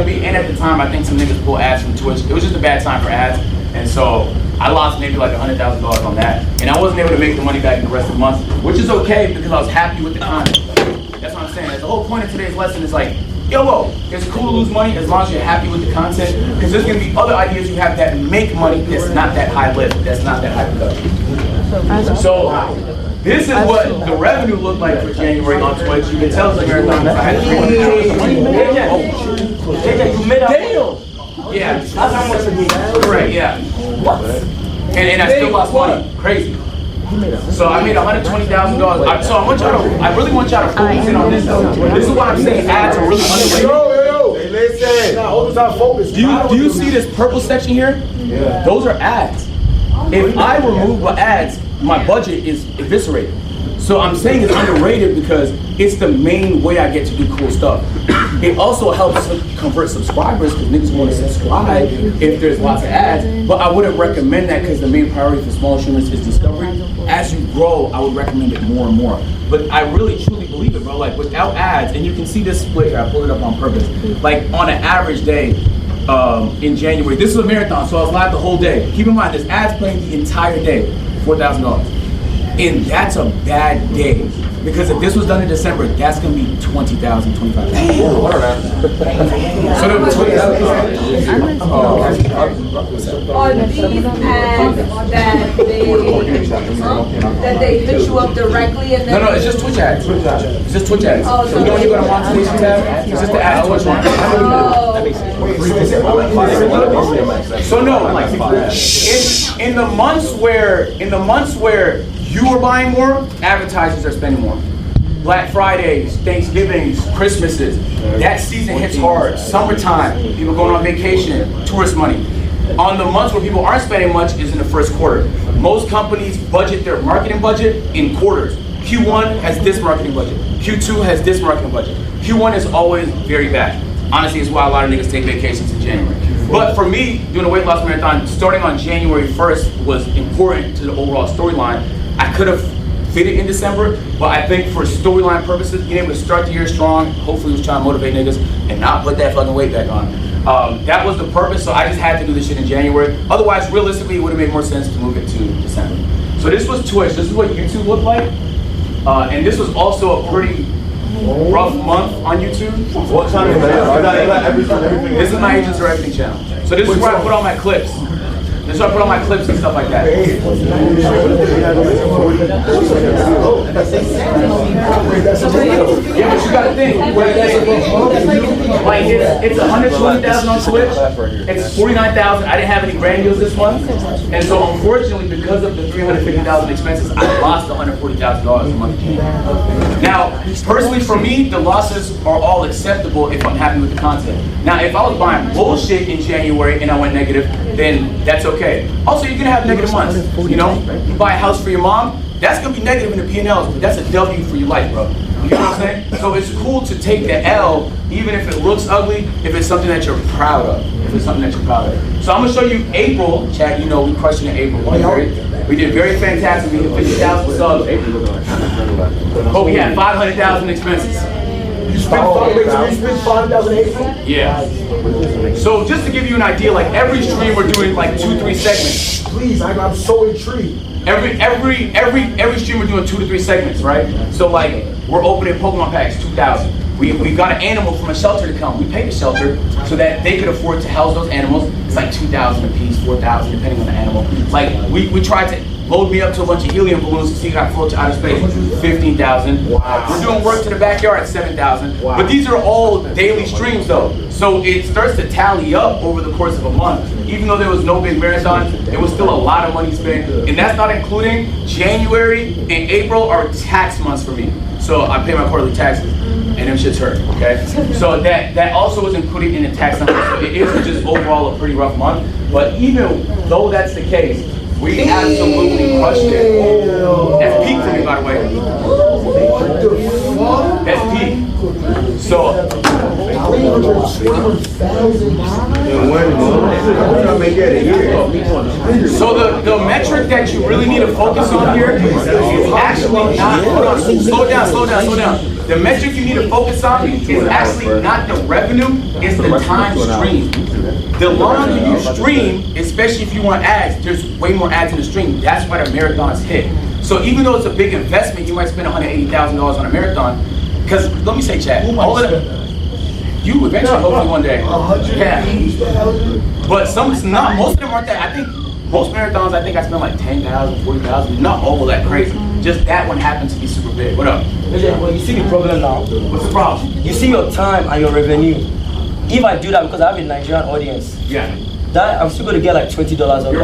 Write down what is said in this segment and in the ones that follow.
be. And at the time, I think some niggas pull ads from Twitch. It was just a bad time for ads. And so I lost maybe like $100,000 on that. And I wasn't able to make the money back in the rest of the month, which is okay because I was happy with the content. That's what I'm saying. The whole point of today's lesson is like, yo, it's cool to lose money as long as you're happy with the content, because there's gonna be other ideas you have that make money that's not that high lift, that's not that high production. So this is what the revenue looked like for January on Twitch. You can tell it's a marathon because I had 300 hours. You made a deal. Yeah. That's how much it Correct, yeah. What? And I still lost money. Crazy. So I made $120,000. So I really want y'all to focus in on this though. This is what I'm saying. Ads are really underrated. Yo. Hey, listen. Do you see this purple section here? Yeah. Those are ads. If I remove my ads, my budget is eviscerated. So I'm saying it's underrated because it's the main way I get to do cool stuff. It also helps convert subscribers because niggas want to subscribe if there's lots of ads. But I wouldn't recommend that because the main priority for small streamers is discovery. As you grow, I would recommend it more and more. But I really truly believe it, bro. Like without ads, and you can see this split here, I pulled it up on purpose. Like on an average day in January, this is a marathon, so I was live the whole day. Keep in mind, there's ads playing the entire day, $4,000. And that's a bad day. Because if this was done in December, that's going to be $20,000, $25,000. So Are these ads that they hit you up directly and then? No, it's just Twitch ads. It's just Twitch ads. Oh, so you know when you go to monetization tab, it's just the ad Twitch one. So no, like in the months where you are buying more, advertisers are spending more. Black Fridays, Thanksgivings, Christmases, that season hits hard. Summertime, people going on vacation, tourist money. On the months where people aren't spending much is in the first quarter. Most companies budget their marketing budget in quarters. Q1 has this marketing budget. Q2 has this marketing budget. Q1 is always very bad. Honestly, it's why a lot of niggas take vacations in January. But for me, doing a weight loss marathon, starting on January 1st was important to the overall storyline. I could have fit it in December, but I think for storyline purposes, being able to start the year strong, hopefully was trying to motivate niggas and not put that fucking weight back on. That was the purpose, so I just had to do this shit in January. Otherwise, realistically, it would have made more sense to move it to December. So this was Twitch. This is what YouTube looked like. And this was also a pretty rough month on YouTube. What time is that? This is my Agents Are Everything channel. So this is where I put all my clips. This is where I put all my clips and stuff like that. Yeah, but you gotta think. Like it's 120,000 on Twitch. It's 49,000. I didn't have any brand deals this month, and so unfortunately, because of the 350,000 expenses, I lost $140,000 a month. Now, personally, for me, the losses are all acceptable if I'm happy with the content. Now, if I was buying bullshit in January and I went negative, then that's okay. Also, you're gonna have negative months. You know, you buy a house for your mom, that's gonna be negative in the P&Ls, but that's a W for your life, bro. You know what I'm saying? So it's cool to take the L, even if it looks ugly, if it's something that you're proud of. So I'm gonna show you April, Chad. You know, we crushed it in April. We did very fantastic. We hit 50,000 subs. But we had 500,000 expenses. You spent 5,000 in April? Yeah. So just to give you an idea, like every stream we're doing like 2-3 segments. Please, I'm so intrigued. Every stream we're doing 2 to 3 segments, right? So like we're opening Pokemon packs, 2,000. We got an animal from a shelter to come. We paid the shelter so that they could afford to house those animals. It's like 2,000 a piece, 4,000 depending on the animal. Like we tried to load me up to a bunch of helium balloons to see if I could float to outer space, 15,000. Wow. We're doing work to the backyard, 7,000. Wow. But these are all daily streams though. So it starts to tally up over the course of a month. Even though there was no big marathon, it was still a lot of money spent. And that's not including January and April are tax months for me. So I pay my quarterly taxes and them shits hurt, okay? So that also was included in the tax number. So it is just overall a pretty rough month. But even though that's the case, we absolutely crushed it. That's peak for me, by the way. That's peak. So So the metric that you really need to focus on here is actually not, hold on, slow down. The metric you need to focus on is actually not the revenue, it's the time stream. The longer you stream, especially if you want ads, there's way more ads in the stream. That's why the marathons hit. So even though it's a big investment, you might spend $180,000 on a marathon, because let me say, Chad, all of that, you eventually, hopefully one day. Yeah. But most of them aren't that. I think most marathons, I spent like 10,000, 40,000, not all that crazy. Just that one happens to be super big. What up? Well, you see the problem now. What's the problem? You see your time and your revenue. If I do that because I have a Nigerian audience, Yeah. that I'm still going to get like $20 on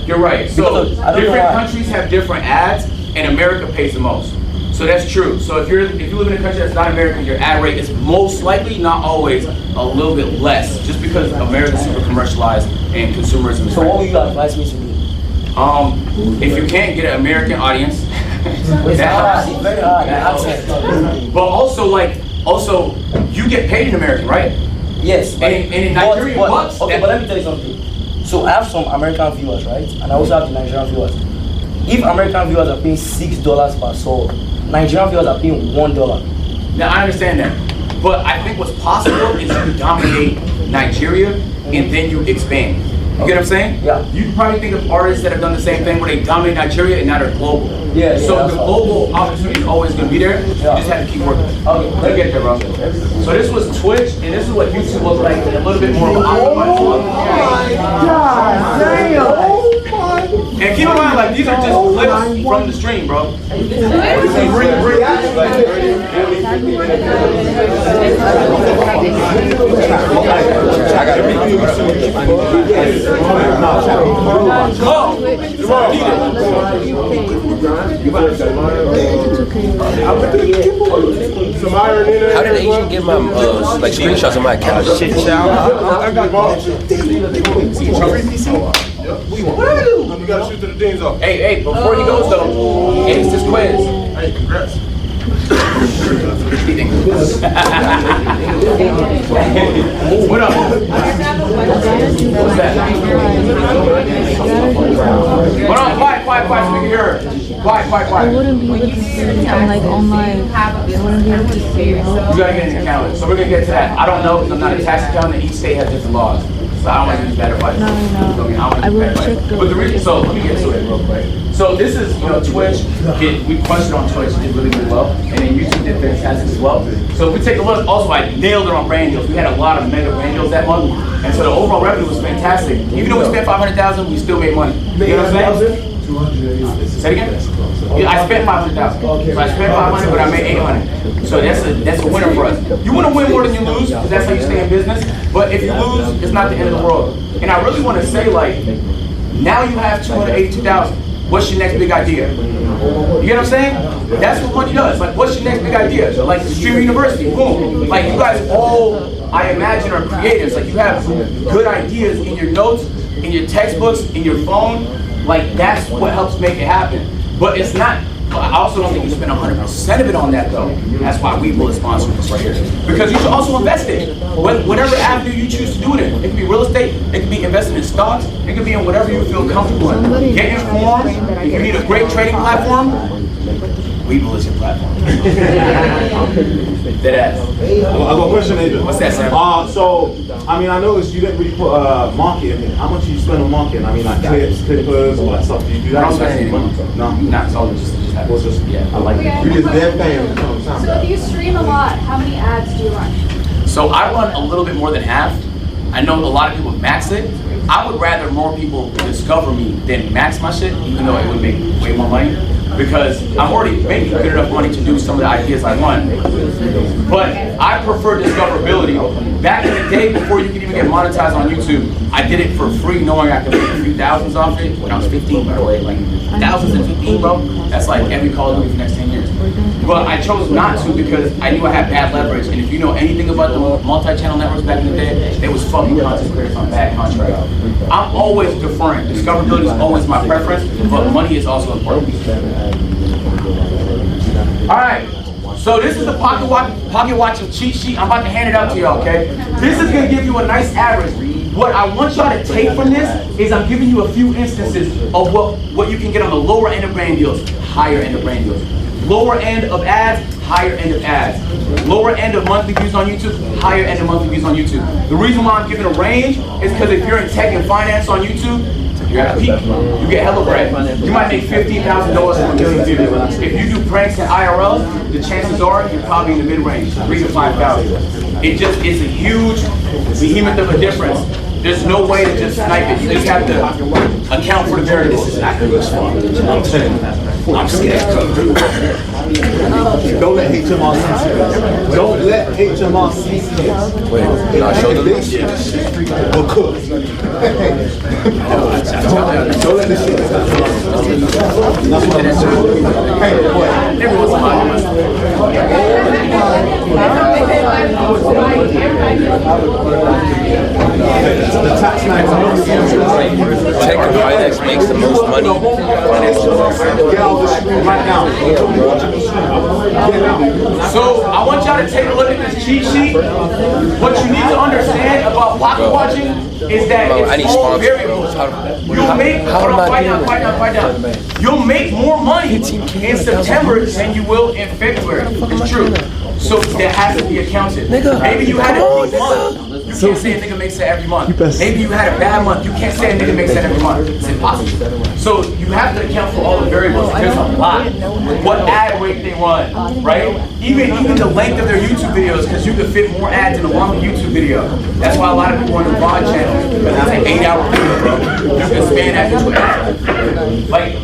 You're right. So different countries have different ads, and America pays the most. So that's true. So if you live in a country that's not American, your ad rate is most likely, not always, a little bit less, just because America's super commercialized and consumerism is So what right. would you advise me to do? If you can't get an American audience, It's hard. It's very hard. Accent. but also you get paid in American, right? Yes. And in Nigerian bucks. Okay, but let me tell you something. So I have some American viewers, right? And I also have the Nigerian viewers. If American viewers are paying $6 per sub, Nigerian viewers are paying $1. Now I understand that, but I think what's possible is you dominate Nigeria and then you expand. You get what I'm saying? Yeah. You probably think of artists that have done the same thing where they dominate Nigeria and now they're global. Yeah, So that's the right. global opportunity is always going to be there. You just have to keep working. Okay. Let's get there, bro. So this was Twitch, and this is what YouTube looks like in a little bit more of And keep in mind, like, these are just clips from the stream, bro. How did Asian get my like screenshots of my account? Shit, I got You gotta shoot to the dean's office. Hey, before he goes though, ace this quiz. Hey, congrats. What up? What's that? Hold on, quiet, so we can hear her. Quiet. I wouldn't be able to see on like online. I wouldn't be able to see. You gotta get an accountant. So we're gonna get to that. I don't know because I'm not a tax accountant. Each state has different laws. So I don't want to use bad advice. No. I will check the. But the reason, so let me get to it real quick. So this is, Twitch. We crushed it on Twitch, did really well, and then YouTube did fantastic as well. So if we take a look, also I nailed it on brand deals. We had a lot of mega brand deals that month, and so the overall revenue was fantastic. Even though we spent $500,000, we still made money. You know what I'm saying? Say it again? Yeah, I spent $500,000. So I spent $500, but I made $800. So that's a winner for us. You want to win more than you lose, because that's how you stay in business. But if you lose, it's not the end of the world. And I really want to say, like, now you have $282,000. What's your next big idea? You get what I'm saying? That's what money does. Like, what's your next big idea? Like Streamer University, boom. Like, you guys all, I imagine, are creatives. Like, you have good ideas in your notes, in your textbooks, in your phone. Like, that's what helps make it happen. But it's not, I also don't think you spend 100% of it on that, though. That's why we will sponsor this right here. Because you should also invest in it. Whatever avenue you choose to do it in. It can be real estate, it can be invested in stocks, it can be in whatever you feel comfortable in. Get informed. If you need a great trading platform, Webull is your platform. Deadass. I got a question, Adrian. What's that, Sam? So, I mean, I noticed you didn't really put marketing. How much do you spend on marketing? I mean, like clippers, all that stuff. Do you do that? I don't spend any money. No. Nah, it's all just Well, just, yeah. I like it. Okay, You just dead quick fans. So if you stream a lot, how many ads do you run? So I run a little bit more than half. I know a lot of people max it. I would rather more people discover me than max my shit, even though it would make way more money. Because I'm already making good enough money to do some of the ideas I want. But I prefer discoverability. Back in the day, before you could even get monetized on YouTube, I did it for free, knowing I could make a few thousands off it when I was 15, by the way. Like, thousands and 15, bro. That's like every Call of Duty for the next 10 years. But I chose not to because I knew I had bad leverage. And if you know anything about the multi-channel networks back in the day, they was fucking content creators on bad contracts. I'm always deferring. Discoverability is always my preference, but money is also important. All right, So this is the pocket watching cheat sheet. I'm about to hand it out to y'all, okay? This is gonna give you a nice average. What I want y'all to take from this is I'm giving you a few instances of what you can get on the lower end of brand deals, higher end of brand deals. Lower end of ads, higher end of ads. Lower end of monthly views on YouTube, higher end of monthly views on YouTube. The reason why I'm giving a range is because if you're in tech and finance on YouTube, you're at a peak. You get hella bread. You might make $15,000 from a million views. If you do pranks and IRL, the chances are you're probably in the mid-range, 3 to 5,000. It's a huge behemoth of a difference. There's no way to just snipe it. You just have to account for the variables. I'm telling you. I'm scared. Don't let HMRC see this. Don't let HMRC see this. Wait, can I show them this? Or cook. Don't let this shit go. That's what I'm saying. Hey, boy. The tax man. Tech and finance makes the most money. Get out of the street right now. So I want y'all to take a look at this cheat sheet. What you need to understand about pocket watching is that I need it's all sponsors. variables. You'll make, hold on, fight down. You'll make more money in September than you will in February. It's true. So that has to be accounted. Maybe you had a good month. You can't say a nigga makes that every month. Maybe you had a bad month. You can't say a nigga makes that every month. It's impossible. So you have to account for all the variables. There's a lot. What ad rate they run, right? Even the length of their YouTube videos, because you can fit more ads in a longer YouTube video. That's why a lot of people on the broad channel, because it's an 8-hour video, bro. You can span that into an ad. Like,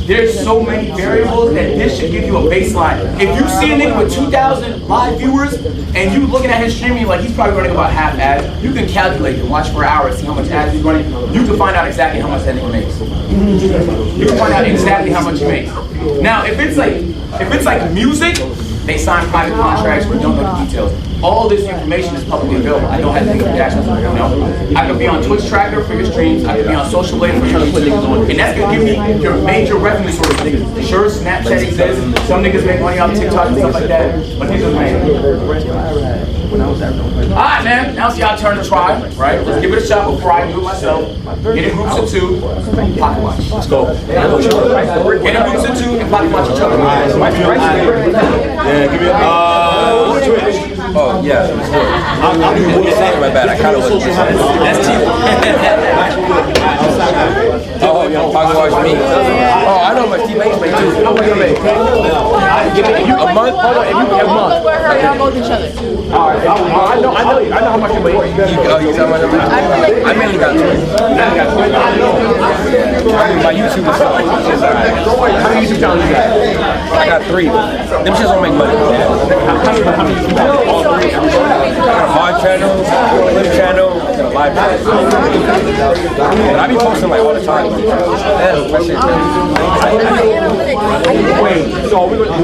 there's so many variables that this should give you a baseline. If you see a nigga with 2,000 live viewers and you looking at his streaming like he's probably running about half ads, you can calculate and watch for hours, see how much ads he's running. You can find out exactly how much that nigga makes. You can find out exactly how much he makes. Now, if it's like music, they sign private contracts. We don't know the details. All this information is publicly available. I don't have to take a dash. I could be on Twitch Tracker for your streams. I could be on Social Blade for trying to put niggas on. And that's gonna give me your major revenue sources. Sure, Snapchat exists. Some niggas make money off TikTok and stuff like that. But niggas make. Alright, man. Now it's y'all turn to try, right? Let's give it a shot before I do it myself. Get in groups of 2. Pocket watch. Let's go. Get in groups of 2 and pocket watch each other. Yeah, give me a Twitch. Oh, yeah, let's do it. My bad, I kind of was. That's cheap. Oh, yo, pocket watch me. Oh, I know my teammates make too. How much you make? A month? Hold on, if you get a month. Y'all both each other. Alright, I know how much you make. You tell me how much? I mainly got 20. My YouTube is fine. How many YouTube channels you got? I got 3. Them shits don't make money. I got a hard channel, clip channel, and a live channel. And I be posting like all the time. Wait, so we're going to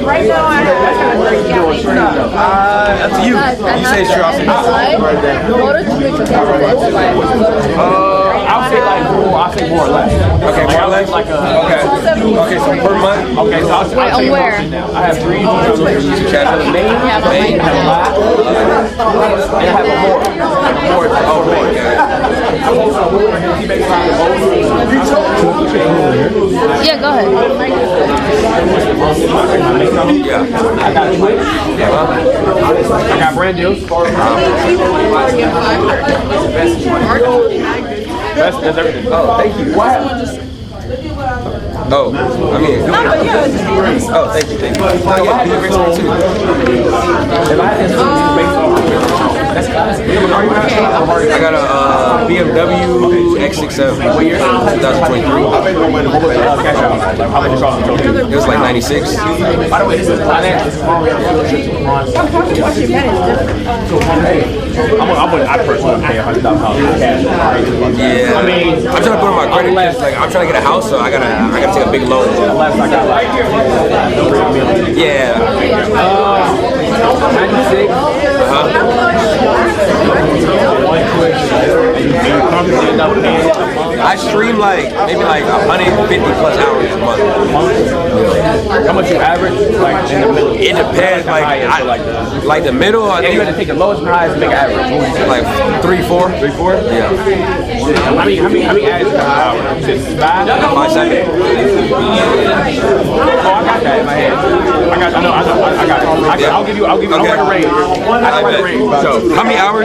Right now, I have up to you. You say it's true, I'll say it's I'll say like more or less. okay, more or less? Okay. Okay, so per month? Okay, so I'll Wait, on where? I have 3 YouTube channels. Main, Yeah, but main, and live. And I have a more. Oh, more. Yeah, go ahead. Yeah. I got Twitch. I got brand deals. Best does everything. Oh, thank you. Oh, I mean, oh, thank you. Oh, yeah, be rich too. If I had to based off that's classic. I got a BMW X67. What year? 2023. It was like 96. By the way, this is finance. I personally pay $100,000 cash. Yeah. I mean, I'm trying to put on my credit because like I'm trying to get a house, so I gotta take a big loan. Unless I got like Yeah. 96. I stream like maybe like 150 plus hours a month. How much you average? Like in the middle? It depends. Like the middle. I Yeah, you think got to take the lowest and highest and make an average. What would you say? like 3, 4. 3, 4? Yeah. How many ads per hour? Is it 5? 5, 7. Oh, I got that in my head. I got it. I'll give you. I'll Okay. write a range. I'll write a range. So how many hours?